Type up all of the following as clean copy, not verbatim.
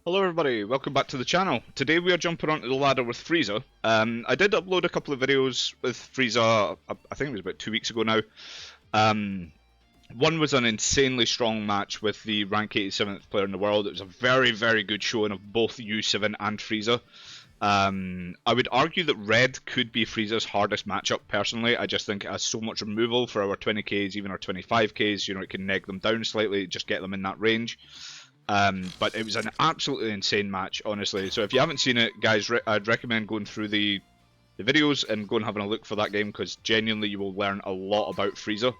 Hello everybody, welcome back to the channel. Today we are jumping onto the ladder with Frieza. I did upload a couple of videos with Frieza, I think it was about 2 weeks ago now. One was an insanely strong match with the rank 87th player in the world. It was a very, very good showing of both U7 and Frieza. I would argue that Red could be Frieza's hardest matchup personally. I just think it has so much removal for our 20Ks, even our 25Ks. You know, it can neg them down slightly, just get them in that range. But it was an absolutely insane match, honestly. So if you haven't seen it, guys, I'd recommend going through the videos and going having a look for that game, because genuinely you will learn a lot about Frieza.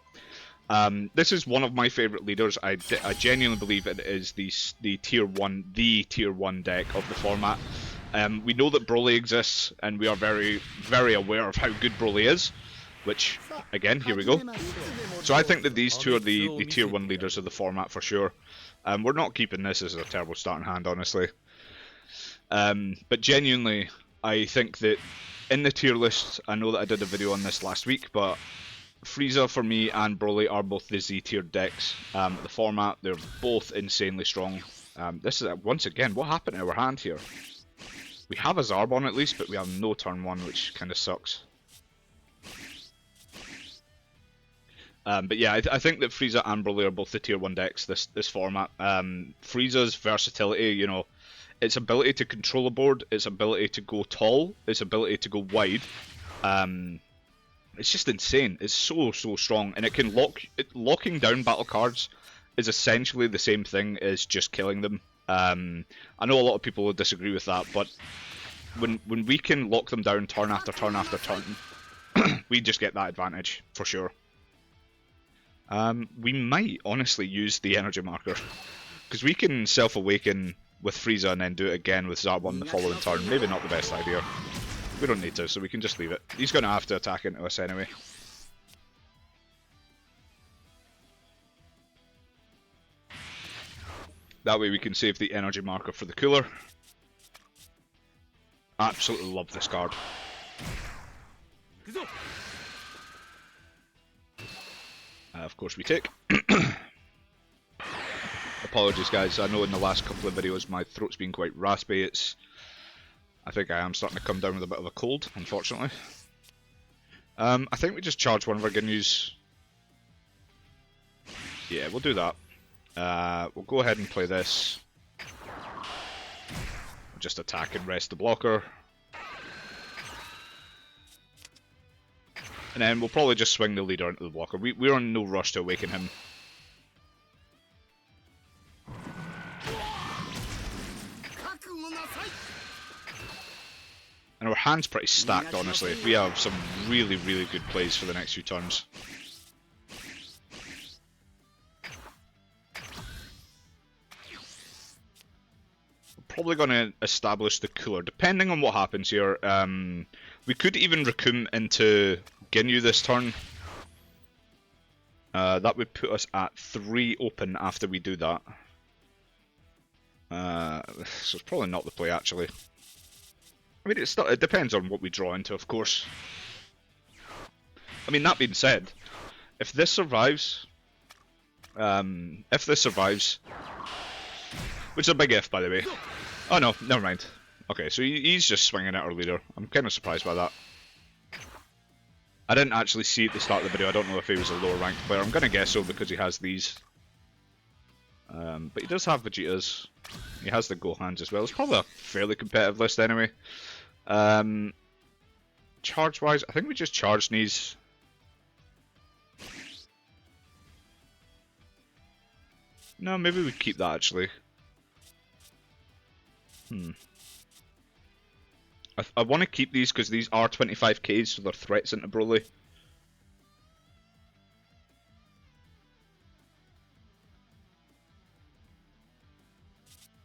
This is one of my favourite leaders. I genuinely believe it is the tier 1 deck of the format. We know that Broly exists, and we are very, very aware of how good Broly is, which, again, here we go. So I think that these two are the tier 1 leaders of the format for sure. We're not keeping this as a terrible starting hand, honestly. But genuinely, I think that in the tier list, I know that I did a video on this last week, but Frieza for me and Broly are both the Z tier decks. The format, they're both insanely strong. This is, once again, what happened to our hand here? We have a Zarbon at least, but we have no turn 1, which kind of sucks. But yeah, I think that Frieza and Broly are both the tier 1 decks this format. Frieza's versatility, you know, its ability to control a board, its ability to go tall, its ability to go wide, it's just insane. It's so strong, and it can locking down battle cards is essentially the same thing as just killing them. I know a lot of people will disagree with that, but when we can lock them down turn after turn after turn, we just get that advantage for sure. We might honestly use the energy marker, because we can self-awaken with Frieza and then do it again with Zarbon the following turn. Maybe not the best idea. We don't need to, so we can just leave it. He's going to have to attack into us anyway. That way we can save the energy marker for the cooler. Absolutely love this card. Of course we take. Apologies guys, I know in the last couple of videos my throat's been quite raspy. I think I am starting to come down with a bit of a cold, unfortunately. I think we just charge one of our Ginyus. Yeah, we'll do that. We'll go ahead and play this. We'll just attack and rest the blocker. And then we'll probably just swing the leader into the blocker. We're on no rush to awaken him. And our hand's pretty stacked, honestly. We have some really, really good plays for the next few turns. We're probably going to establish the cooler, depending on what happens here. We could even Raccoon into Ginyu this turn. That would put us at 3 open after we do that. So it's probably not the play, actually. I mean, it depends on what we draw into, of course. I mean, that being said, if this survives, which is a big if, by the way. Oh no, never mind. Okay, so he's just swinging at our leader. I'm kind of surprised by that. I didn't actually see at the start of the video. I don't know if he was a lower ranked player. I'm going to guess so because he has these. But he does have Vegeta's. He has the Gohans as well. It's probably a fairly competitive list anyway. Charge wise, I think we just charge these. No, maybe we keep that actually. I want to keep these because these are 25Ks, so they're threats into Broly.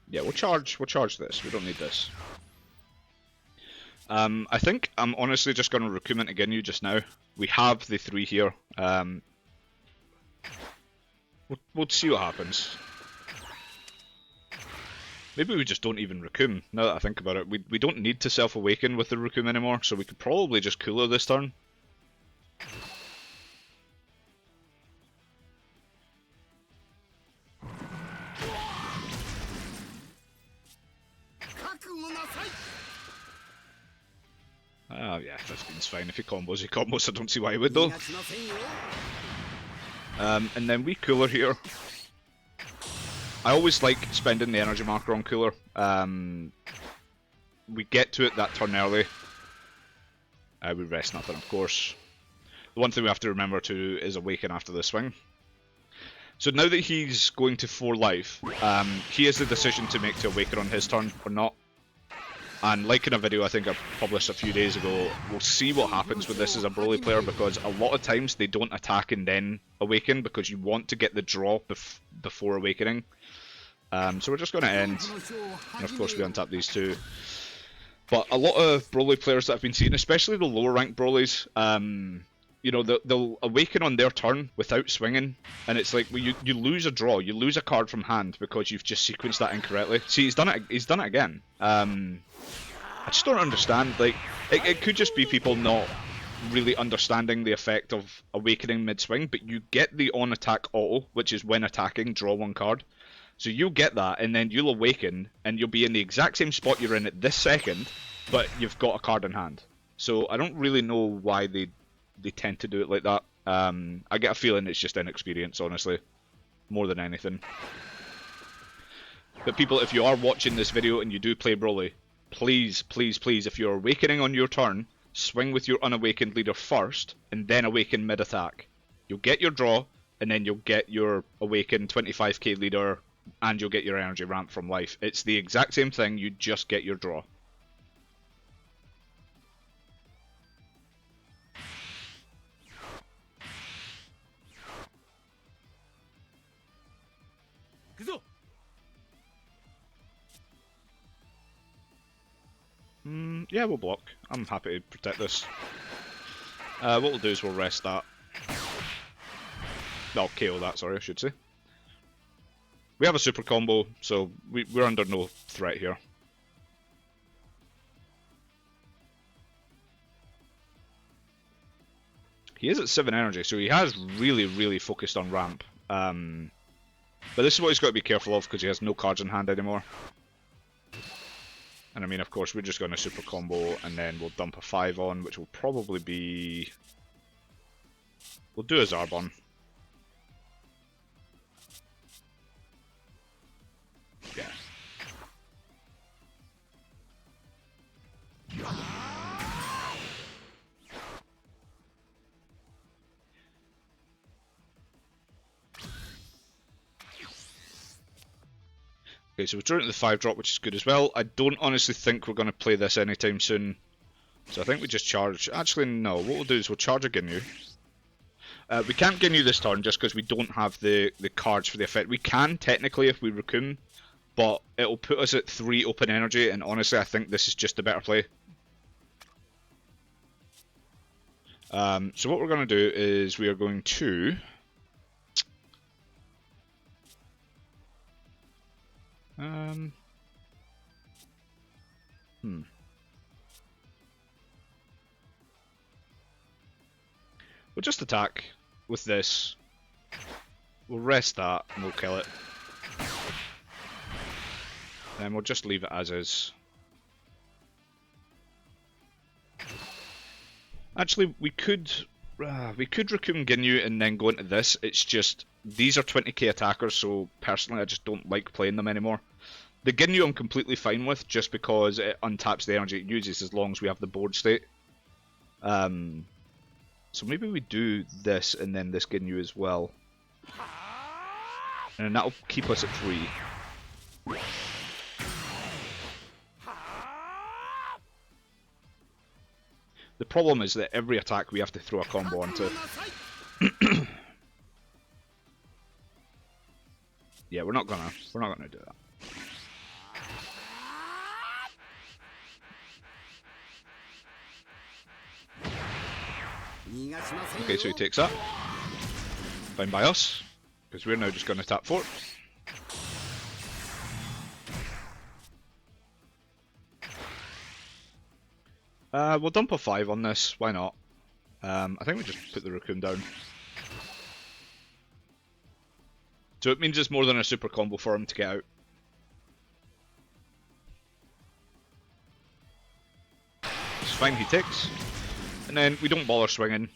Yeah, we'll charge this. We don't need this. I think I'm honestly just going to recruitment again you just now. We have the 3 here. We'll see what happens. Maybe we just don't even Raccoon, now that I think about it. We don't need to self-awaken with the Raccoon anymore, so we could probably just cooler this turn. Yeah, 15's fine. If he combos, he combos. I don't see why he would though. And then we cooler here. I always like spending the energy marker on cooler. We get to it that turn early. We rest nothing, of course. The one thing we have to remember too is awaken after the swing. So now that he's going to 4 life, he has the decision to make to awaken on his turn or not. And like in a video I think I published a few days ago, we'll see what happens with this as a Broly player, because a lot of times they don't attack and then awaken because you want to get the draw before awakening. So we're just going to end, and of course we untap these two. But a lot of Broly players that I've been seeing, especially the lower ranked Brolys, you know, they'll awaken on their turn without swinging, and it's like, well, you lose a draw, you lose a card from hand because you've just sequenced that incorrectly. See, he's done it again. I just don't understand. Like, it could just be people not really understanding the effect of awakening mid-swing, but you get the on-attack auto, which is when attacking, draw 1 card. So you'll get that, and then you'll awaken, and you'll be in the exact same spot you're in at this second, but you've got a card in hand. So I don't really know why they tend to do it like that. I get a feeling it's just inexperience, honestly, more than anything. But people, if you are watching this video and you do play Broly, please, please, please, if you're awakening on your turn, swing with your unawakened leader first, and then awaken mid-attack. You'll get your draw, and then you'll get your awakened 25k leader, and you'll get your energy ramp from life. It's the exact same thing, you just get your draw. Yeah, we'll block. I'm happy to protect this. What we'll do is we'll rest that. No, KO that, sorry, I should say. We have a super combo, so we're under no threat here. He is at 7 energy, so he has really, really focused on ramp. But this is what he's got to be careful of, because he has no cards in hand anymore. And I mean, of course, we're just going to super combo, and then we'll dump a 5 on, which will probably be... We'll do a Zarbon. Yeah. Okay, so we're drawing the 5 drop, which is good as well. I don't honestly think we're going to play this anytime soon. So I think we just charge... Actually, no. What we'll do is we'll charge a Ginyu. We can't Ginyu this turn just because we don't have the cards for the effect. We can, technically, if we Raccoon, but it'll put us at 3 open energy, and honestly, I think this is just a better play. So what we're going to do is we are going to... We'll just attack with this. We'll rest that and we'll kill it. Then we'll just leave it as is. Actually, we could Raccoon Ginyu and then go into this. It's just, these are 20k attackers, so personally I just don't like playing them anymore. The Ginyu I'm completely fine with, just because it untaps the energy it uses as long as we have the board state. So maybe we do this and then this Ginyu as well. And that'll keep us at 3. The problem is that every attack we have to throw a combo onto. Yeah, we're not gonna do that. Okay, so he takes that. Fine by us, because we're now just going to tap 4. We'll dump a 5 on this, why not? I think we just put the Raccoon down. So it means it's more than a super combo for him to get out. fine, he takes. And then we don't bother swinging.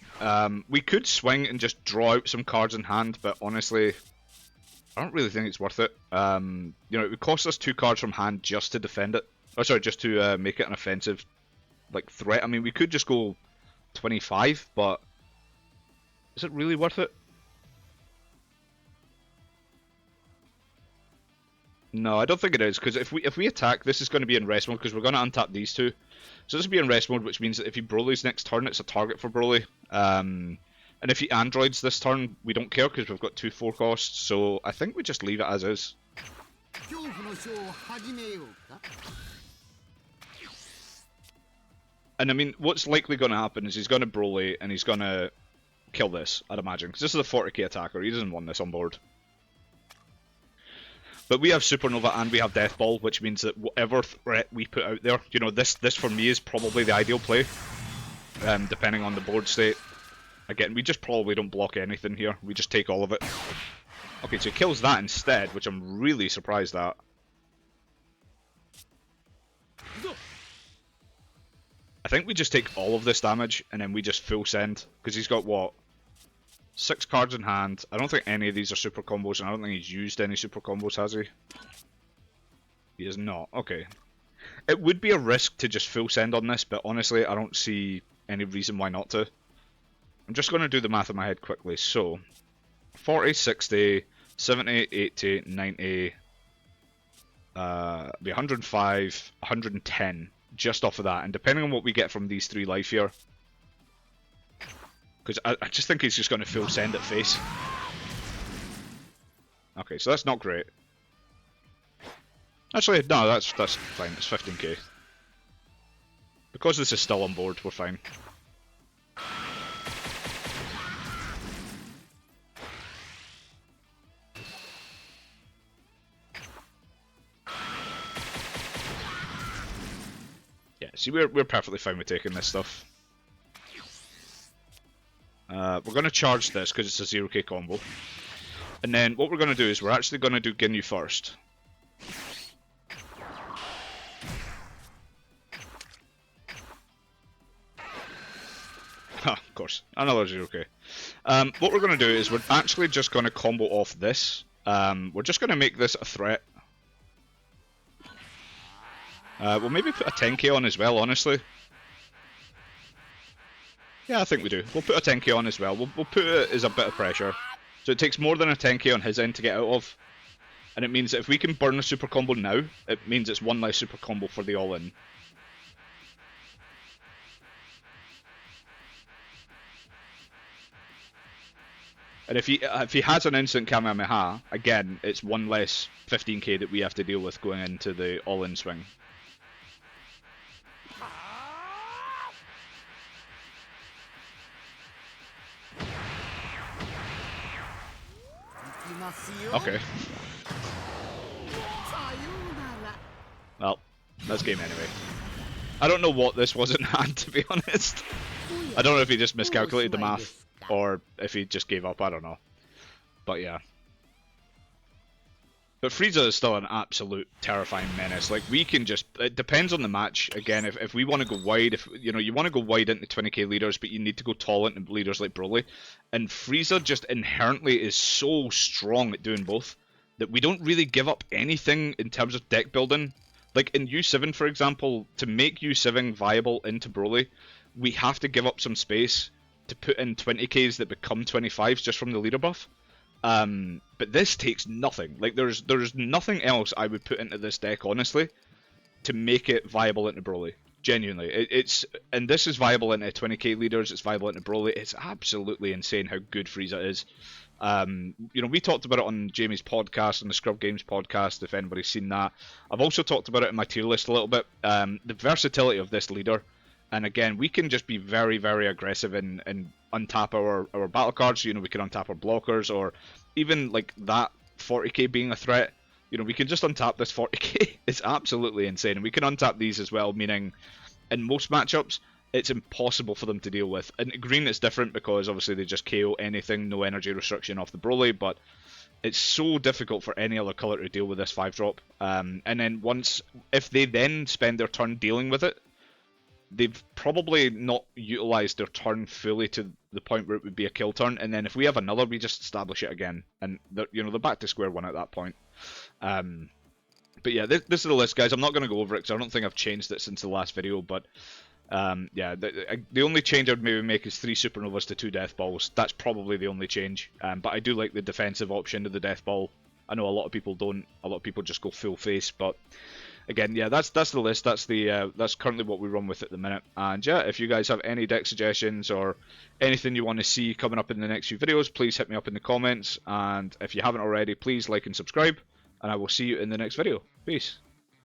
We could swing and just draw out some cards in hand, but honestly, I don't really think it's worth it. You know, it would cost us 2 cards from hand just to defend it. Oh, sorry, just to make it an offensive like threat. I mean, we could just go 25, but is it really worth it? No, I don't think it is, because if we attack, this is going to be in rest mode, because we're going to untap these two. So this will be in rest mode, which means that if he Broly's next turn, it's a target for Broly. And if he androids this turn, we don't care, because we've got 2 4 costs, so I think we just leave it as is. And I mean, what's likely going to happen is he's going to Broly, and he's going to kill this, I'd imagine, because this is a 40k attacker, he doesn't want this on board. But we have Supernova and we have Death Ball, which means that whatever threat we put out there, you know, this for me is probably the ideal play, depending on the board state. Again, we just probably don't block anything here, we just take all of it. Okay, so he kills that instead, which I'm really surprised at. I think we just take all of this damage, and then we just full send, because he's got, what, 6 cards in hand. I don't think any of these are super combos, and I don't think he's used any super combos, has he? He is not. Okay. It would be a risk to just full send on this, but honestly, I don't see any reason why not to. I'm just going to do the math in my head quickly. So, 40, 60, 70, 80, 90, be 105, 110, just off of that. And depending on what we get from these 3 life here, because I just think he's just going to full send at face. Okay, so that's not great. Actually, no, that's fine. It's 15k. Because this is still on board, we're fine. Yeah, see, we're perfectly fine with taking this stuff. We're going to charge this because it's a 0k combo. And then what we're going to do is we're actually going to do Ginyu first. Of course, another 0k. What we're going to do is we're actually just going to combo off this. We're just going to make this a threat. We'll maybe put a 10k on as well, honestly. Yeah, I think we do. We'll put a 10k on as well. We'll put it as a bit of pressure. So it takes more than a 10k on his end to get out of. And it means that if we can burn a super combo now, it means it's 1 less super combo for the all-in. And if he has an instant Kamehameha, again, it's 1 less 15k that we have to deal with going into the all-in swing. Okay. Well, that's game anyway. I don't know what this was in hand, to be honest. I don't know if he just miscalculated the math, or if he just gave up, I don't know. But yeah. But Frieza is still an absolute terrifying menace. Like, we can just... It depends on the match. Again, if we want to go wide, if you know, you want to go wide into 20k leaders, but you need to go tall into leaders like Broly. And Frieza just inherently is so strong at doing both, that we don't really give up anything in terms of deck building. Like, in U7, for example, to make U7 viable into Broly, we have to give up some space to put in 20ks that become 25s just from the leader buff. But this takes nothing. Like, there's nothing else I would put into this deck, honestly, to make it viable into Broly. Genuinely, and this is viable into 20k leaders. It's viable into Broly. It's absolutely insane how good Frieza is. You know, we talked about it on Jamie's podcast, on the Scrub Games podcast, if anybody's seen that. I've also talked about it in my tier list a little bit. The versatility of this leader, and again, we can just be very, very aggressive and untap our battle cards. You know, we can untap our blockers, or even like that 40k being a threat. You know, we can just untap this 40k. It's absolutely insane. And we can untap these as well, meaning in most matchups, it's impossible for them to deal with. And green is different because obviously they just KO anything, no energy restriction off the Broly, but it's so difficult for any other colour to deal with this 5-drop. And then if they then spend their turn dealing with it, they've probably not utilised their turn fully to the point where it would be a kill turn, and then if we have another, we just establish it again, and they're back to square one at that point. But yeah, this is the list, guys. I'm not going to go over it because I don't think I've changed it since the last video, but yeah, the only change I would maybe make is 3 supernovas to 2 death balls. That's probably the only change, but I do like the defensive option of the death ball. I know a lot of people don't. A lot of people just go full face, but again, yeah, that's the list. That's currently what we run with at the minute. And yeah, if you guys have any deck suggestions or anything you want to see coming up in the next few videos, please hit me up in the comments. And if you haven't already, please like and subscribe. And I will see you in the next video. Peace.